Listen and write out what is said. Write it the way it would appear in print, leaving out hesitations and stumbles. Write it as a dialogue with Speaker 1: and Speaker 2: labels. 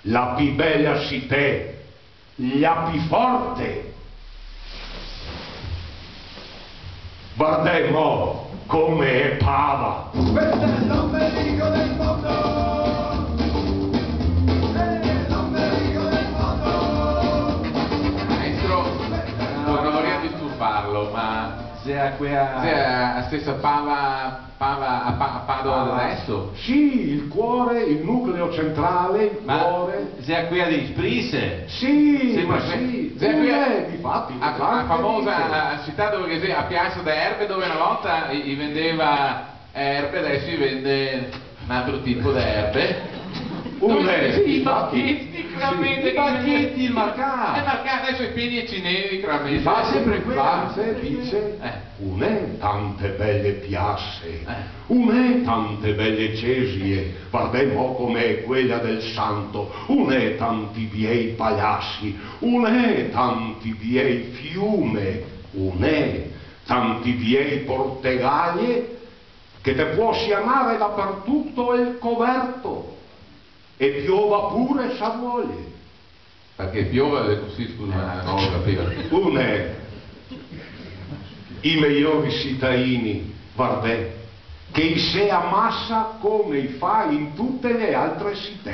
Speaker 1: la più bella città, la più forte. Guardiamo come è Pava.
Speaker 2: Questo è l'ombelico del mondo. L'ombelico del mondo.
Speaker 3: Maestro, non vorrei disturbarlo, ma
Speaker 4: se a quella...
Speaker 3: se è la stessa Pava a Padova adesso?
Speaker 1: Sì, il cuore, il nucleo centrale, il cuore.
Speaker 4: se a quella di Sprise?
Speaker 1: Sì,
Speaker 4: Sì,
Speaker 1: ma
Speaker 4: ma
Speaker 1: sì,
Speaker 3: se qui
Speaker 1: difatti,
Speaker 3: la famosa città dove a Piazza d'Erbe, dove una volta gli vendeva erbe, adesso gli vende un altro tipo di erbe. I bacchetti, claramente.
Speaker 1: I bacchetti, il marcato.
Speaker 3: Adesso i pieni e cinesi, clarmente.
Speaker 1: Fa sempre quella, dice, un'è tante belle piazze, un'è tante belle cesie, guardiamo com'è quella del santo, un'è tanti bei palazzi, un'è tanti bei fiume, un'è tanti bei portegaglie, che te può chiamare dappertutto il coverto. E piova pure sa voglia.
Speaker 3: Perché piove così, scusa, non lo capivo.
Speaker 1: Une, i migliori cittadini, guardè, che si ammassa come fa in tutte le altre città.